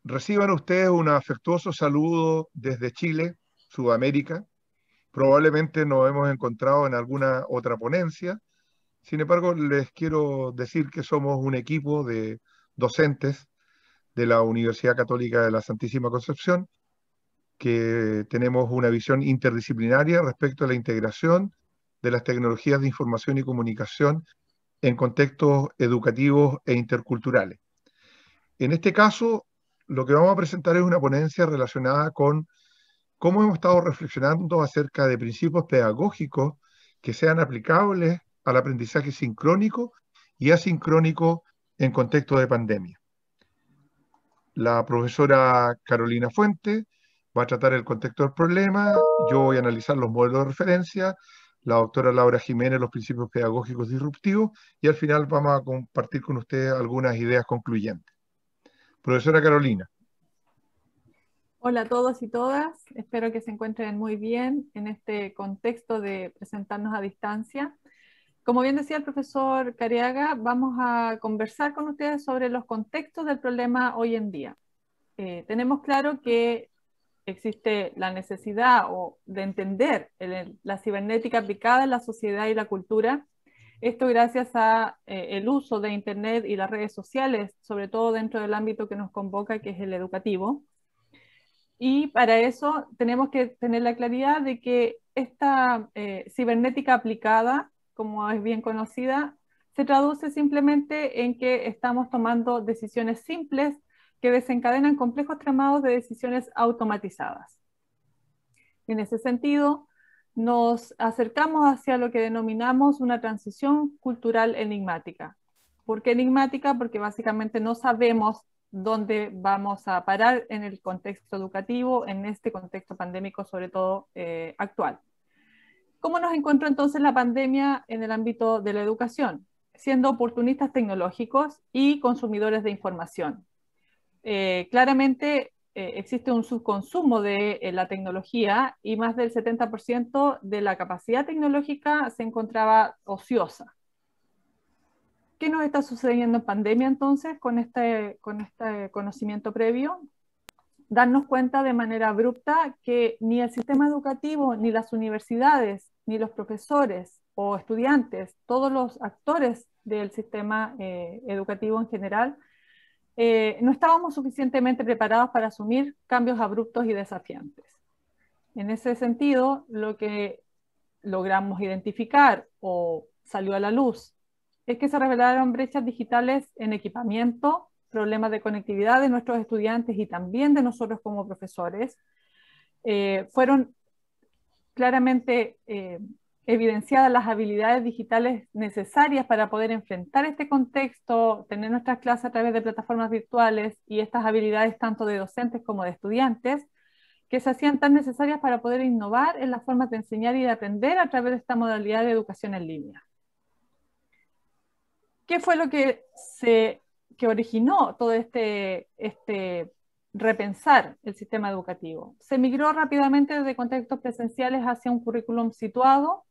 Reciban ustedes un afectuoso saludo desde Chile, Sudamérica. Probablemente nos hemos encontrado en alguna otra ponencia. Sin embargo, les quiero decir que somos un equipo de docentes de la Universidad Católica de la Santísima Concepción, que tenemos una visión interdisciplinaria respecto a la integración de las tecnologías de información y comunicación en contextos educativos e interculturales. En este caso, lo que vamos a presentar es una ponencia relacionada con cómo hemos estado reflexionando acerca de principios pedagógicos que sean aplicables al aprendizaje sincrónico y asincrónico en contexto de pandemia. La profesora Carolina Fuente va a tratar el contexto del problema, yo voy a analizar los modelos de referencia, la doctora Laura Jiménez los principios pedagógicos disruptivos y al final vamos a compartir con ustedes algunas ideas concluyentes. Profesora Carolina. Hola a todos y todas, espero que se encuentren muy bien en este contexto de presentarnos a distancia. Como bien decía el profesor Cariaga, vamos a conversar con ustedes sobre los contextos del problema hoy en día. Tenemos claro que existe la necesidad de entender la cibernética aplicada en la sociedad y la cultura. Esto gracias a el uso de Internet y las redes sociales, sobre todo dentro del ámbito que nos convoca, que es el educativo. Y para eso tenemos que tener la claridad de que esta cibernética aplicada, como es bien conocida, se traduce simplemente en que estamos tomando decisiones simples que desencadenan complejos tramados de decisiones automatizadas. En ese sentido, nos acercamos hacia lo que denominamos una transición cultural enigmática. ¿Por qué enigmática? Porque básicamente no sabemos dónde vamos a parar en el contexto educativo, en este contexto pandémico, sobre todo actual. ¿Cómo nos encontró entonces la pandemia en el ámbito de la educación? Siendo oportunistas tecnológicos y consumidores de información. Claramente existe un subconsumo de la tecnología y más del 70% de la capacidad tecnológica se encontraba ociosa. ¿Qué nos está sucediendo en pandemia entonces con este conocimiento previo? Darnos cuenta de manera abrupta que ni el sistema educativo, ni las universidades, ni los profesores o estudiantes, todos los actores del sistema educativo en general, no estábamos suficientemente preparados para asumir cambios abruptos y desafiantes. En ese sentido, lo que logramos identificar o salió a la luz es que se revelaron brechas digitales en equipamiento, problemas de conectividad de nuestros estudiantes y también de nosotros como profesores. Fueron claramente evidenciadas las habilidades digitales necesarias para poder enfrentar este contexto, tener nuestras clases a través de plataformas virtuales y estas habilidades tanto de docentes como de estudiantes, que se hacían tan necesarias para poder innovar en las formas de enseñar y de aprender a través de esta modalidad de educación en línea. ¿Qué fue lo que originó todo este repensar el sistema educativo? Se migró rápidamente de contextos presenciales hacia un currículum situado,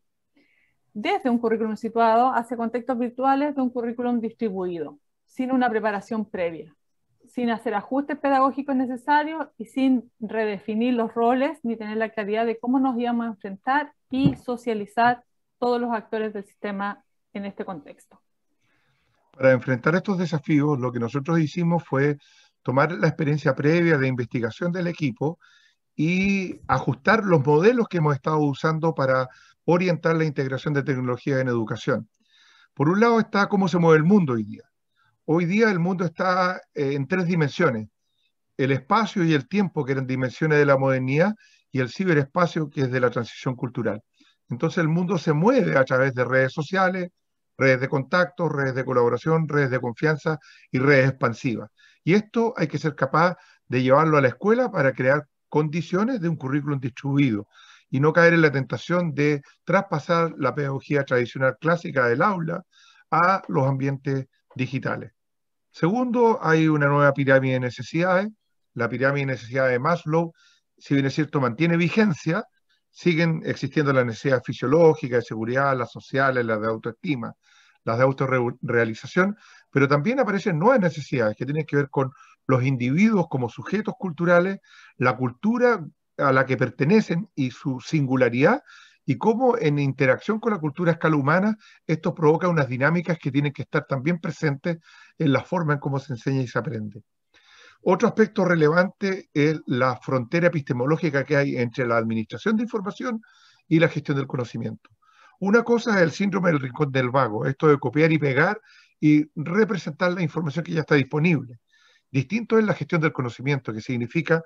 desde un currículum situado hacia contextos virtuales de un currículum distribuido, sin una preparación previa, sin hacer ajustes pedagógicos necesarios y sin redefinir los roles ni tener la claridad de cómo nos íbamos a enfrentar y socializar todos los actores del sistema en este contexto. Para enfrentar estos desafíos, lo que nosotros hicimos fue tomar la experiencia previa de investigación del equipo y ajustar los modelos que hemos estado usando para orientar la integración de tecnología en educación. Por un lado está cómo se mueve el mundo hoy día. Hoy día el mundo está en tres dimensiones: el espacio y el tiempo, que eran dimensiones de la modernidad, y el ciberespacio, que es de la transición cultural. Entonces el mundo se mueve a través de redes sociales, redes de contacto, redes de colaboración, redes de confianza y redes expansivas. Y esto hay que ser capaz de llevarlo a la escuela para crear condiciones de un currículum distribuido y no caer en la tentación de traspasar la pedagogía tradicional clásica del aula a los ambientes digitales. Segundo, hay una nueva pirámide de necesidades. La pirámide de necesidades de Maslow, si bien es cierto, mantiene vigencia, siguen existiendo las necesidades fisiológicas, de seguridad, las sociales, las de autoestima, las de autorrealización, pero también aparecen nuevas necesidades que tienen que ver con los individuos como sujetos culturales, la cultura a la que pertenecen y su singularidad, y cómo en interacción con la cultura a escala humana esto provoca unas dinámicas que tienen que estar también presentes en la forma en cómo se enseña y se aprende. Otro aspecto relevante es la frontera epistemológica que hay entre la administración de información y la gestión del conocimiento. Una cosa es el síndrome del rincón del vago, esto de copiar y pegar y representar la información que ya está disponible. Distinto es la gestión del conocimiento, que significa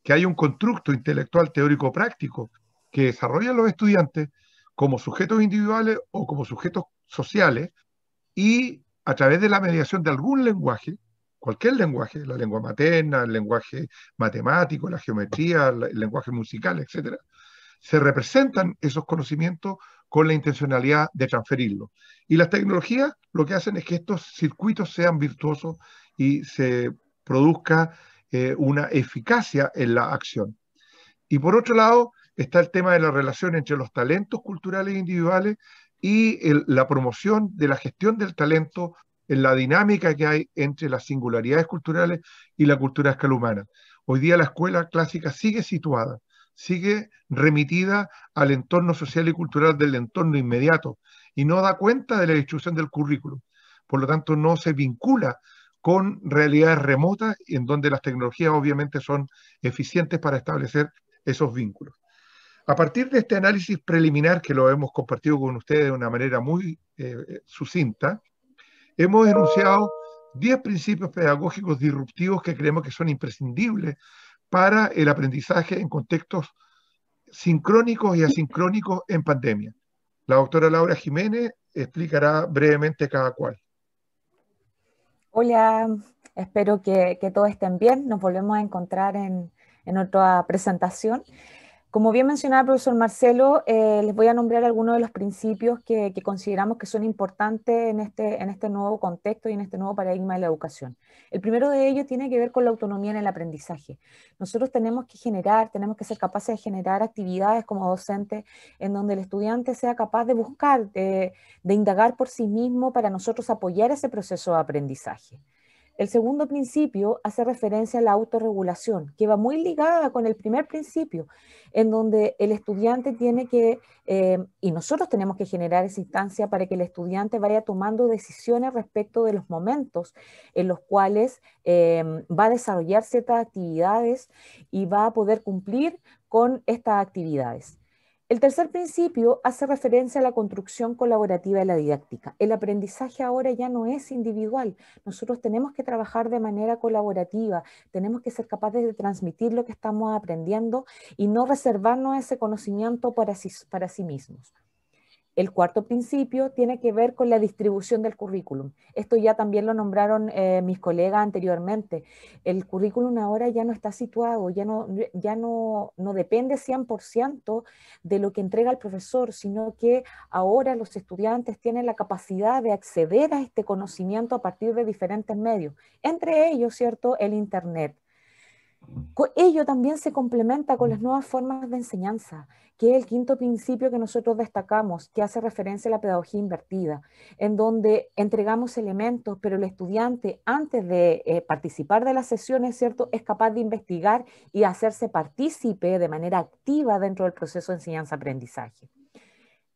que hay un constructo intelectual teórico práctico que desarrollan los estudiantes como sujetos individuales o como sujetos sociales y a través de la mediación de algún lenguaje, cualquier lenguaje, la lengua materna, el lenguaje matemático, la geometría, el lenguaje musical, etcétera, se representan esos conocimientos con la intencionalidad de transferirlos. Y las tecnologías lo que hacen es que estos circuitos sean virtuosos y se produzca una eficacia en la acción. Y por otro lado, está el tema de la relación entre los talentos culturales individuales y la promoción de la gestión del talento en la dinámica que hay entre las singularidades culturales y la cultura a escala humana. Hoy día la escuela clásica sigue situada, sigue remitida al entorno social y cultural del entorno inmediato y no da cuenta de la distribución del currículum. Por lo tanto, no se vincula con realidades remotas en donde las tecnologías obviamente son eficientes para establecer esos vínculos. A partir de este análisis preliminar que lo hemos compartido con ustedes de una manera muy sucinta, hemos enunciado 10 principios pedagógicos disruptivos que creemos que son imprescindibles para el aprendizaje en contextos sincrónicos y asincrónicos en pandemia. La doctora Laura Jiménez explicará brevemente cada cual. Hola, espero que todos estén bien. Nos volvemos a encontrar en otra presentación. Como bien mencionaba el profesor Marcelo, les voy a nombrar algunos de los principios que consideramos que son importantes en este nuevo contexto y en este nuevo paradigma de la educación. El primero de ellos tiene que ver con la autonomía en el aprendizaje. Nosotros tenemos que ser capaces de generar actividades como docentes en donde el estudiante sea capaz de buscar, de indagar por sí mismo para nosotros apoyar ese proceso de aprendizaje. El segundo principio hace referencia a la autorregulación, que va muy ligada con el primer principio, en donde el estudiante tiene que, y nosotros tenemos que generar esa instancia para que el estudiante vaya tomando decisiones respecto de los momentos en los cuales va a desarrollar ciertas actividades y va a poder cumplir con estas actividades. El tercer principio hace referencia a la construcción colaborativa de la didáctica. El aprendizaje ahora ya no es individual. Nosotros tenemos que trabajar de manera colaborativa, tenemos que ser capaces de transmitir lo que estamos aprendiendo y no reservarnos ese conocimiento para sí mismos. El cuarto principio tiene que ver con la distribución del currículum. Esto ya también lo nombraron mis colegas anteriormente. El currículum ahora ya no está situado, ya no depende 100% de lo que entrega el profesor, sino que ahora los estudiantes tienen la capacidad de acceder a este conocimiento a partir de diferentes medios, entre ellos, ¿cierto?, el Internet. Ello también se complementa con las nuevas formas de enseñanza, que es el quinto principio que nosotros destacamos, que hace referencia a la pedagogía invertida, en donde entregamos elementos, pero el estudiante, antes de participar de las sesiones, ¿cierto?, es capaz de investigar y hacerse partícipe de manera activa dentro del proceso de enseñanza-aprendizaje.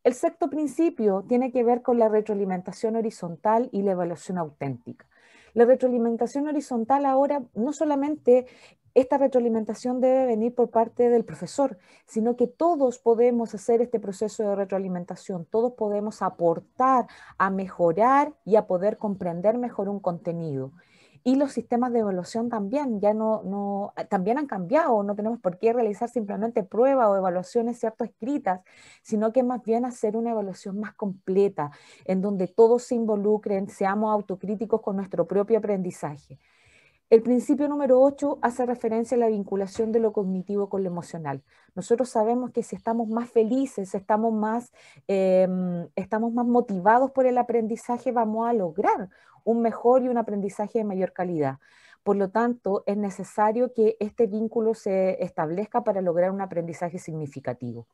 El sexto principio tiene que ver con la retroalimentación horizontal y la evaluación auténtica. La retroalimentación horizontal ahora no solamente esta retroalimentación debe venir por parte del profesor, sino que todos podemos hacer este proceso de retroalimentación, todos podemos aportar a mejorar y a poder comprender mejor un contenido. Y los sistemas de evaluación también, también han cambiado, no tenemos por qué realizar simplemente pruebas o evaluaciones, ¿cierto?, escritas, sino que más bien hacer una evaluación más completa, en donde todos se involucren, seamos autocríticos con nuestro propio aprendizaje. El principio número 8 hace referencia a la vinculación de lo cognitivo con lo emocional. Nosotros sabemos que si estamos más felices, estamos más motivados por el aprendizaje, vamos a lograr un mejor y un aprendizaje de mayor calidad. Por lo tanto, es necesario que este vínculo se establezca para lograr un aprendizaje significativo.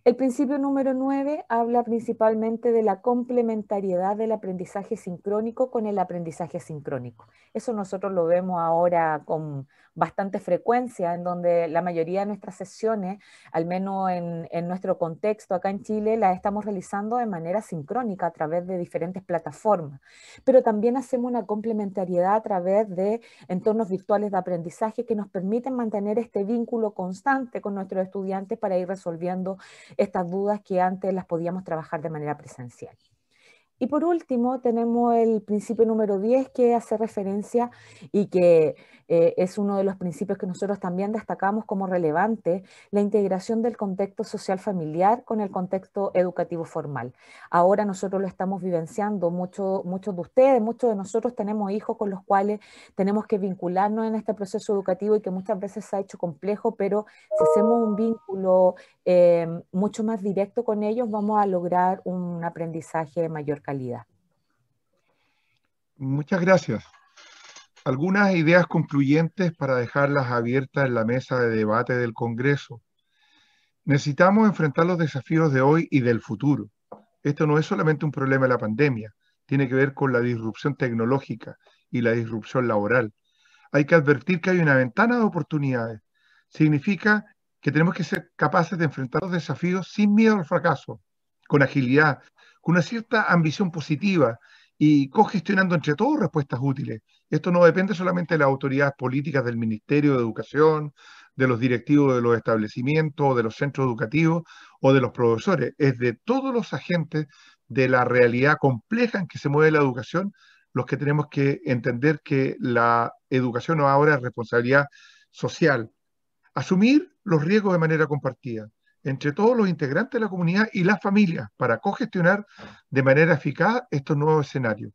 El principio número 9 habla principalmente de la complementariedad del aprendizaje sincrónico con el aprendizaje asincrónico. Eso nosotros lo vemos ahora con bastante frecuencia, en donde la mayoría de nuestras sesiones, al menos en nuestro contexto acá en Chile, las estamos realizando de manera sincrónica a través de diferentes plataformas. Pero también hacemos una complementariedad a través de entornos virtuales de aprendizaje que nos permiten mantener este vínculo constante con nuestros estudiantes para ir resolviendo estas dudas que antes las podíamos trabajar de manera presencial. Y por último, tenemos el principio número 10, que hace referencia y que es uno de los principios que nosotros también destacamos como relevante, la integración del contexto social familiar con el contexto educativo formal. Ahora nosotros lo estamos vivenciando, muchos de ustedes, muchos de nosotros tenemos hijos con los cuales tenemos que vincularnos en este proceso educativo y que muchas veces se ha hecho complejo, pero si hacemos un vínculo mucho más directo con ellos, vamos a lograr un aprendizaje de mayor calidad. Muchas gracias. Algunas ideas concluyentes para dejarlas abiertas en la mesa de debate del Congreso. Necesitamos enfrentar los desafíos de hoy y del futuro. Esto no es solamente un problema de la pandemia, tiene que ver con la disrupción tecnológica y la disrupción laboral. Hay que advertir que hay una ventana de oportunidades. Significa que tenemos que ser capaces de enfrentar los desafíos sin miedo al fracaso, con agilidad, con una cierta ambición positiva y cogestionando entre todos respuestas útiles. Esto no depende solamente de las autoridades políticas del Ministerio de Educación, de los directivos de los establecimientos, o de los centros educativos o de los profesores, es de todos los agentes de la realidad compleja en que se mueve la educación los que tenemos que entender que la educación ahora es responsabilidad social. Asumir los riesgos de manera compartida entre todos los integrantes de la comunidad y las familias para cogestionar de manera eficaz estos nuevos escenarios.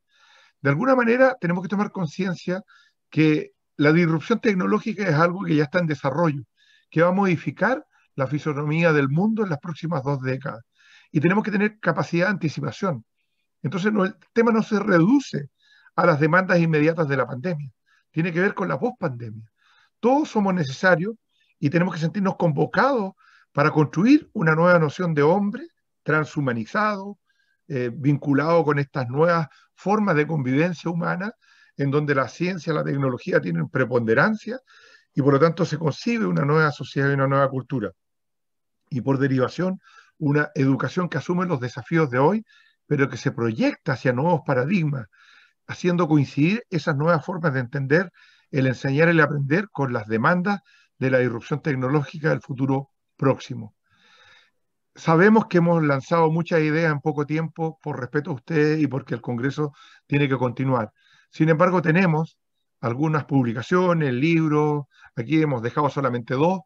De alguna manera tenemos que tomar conciencia que la disrupción tecnológica es algo que ya está en desarrollo, que va a modificar la fisonomía del mundo en las próximas 2 décadas. Y tenemos que tener capacidad de anticipación. Entonces el tema no se reduce a las demandas inmediatas de la pandemia, tiene que ver con la pospandemia. Todos somos necesarios y tenemos que sentirnos convocados para construir una nueva noción de hombre transhumanizado, vinculado con estas nuevas formas de convivencia humana, en donde la ciencia y la tecnología tienen preponderancia y por lo tanto se concibe una nueva sociedad y una nueva cultura. Y por derivación, una educación que asume los desafíos de hoy, pero que se proyecta hacia nuevos paradigmas, haciendo coincidir esas nuevas formas de entender el enseñar y el aprender con las demandas de la disrupción tecnológica del futuro próximo. Sabemos que hemos lanzado muchas ideas en poco tiempo por respeto a ustedes y porque el Congreso tiene que continuar. Sin embargo, tenemos algunas publicaciones, libros, aquí hemos dejado solamente 2,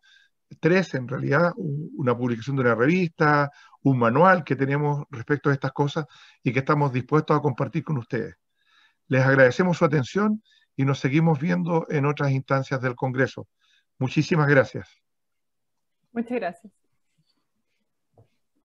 3 en realidad, una publicación de una revista, un manual que tenemos respecto a estas cosas y que estamos dispuestos a compartir con ustedes. Les agradecemos su atención y nos seguimos viendo en otras instancias del Congreso. Muchísimas gracias. Muchas gracias.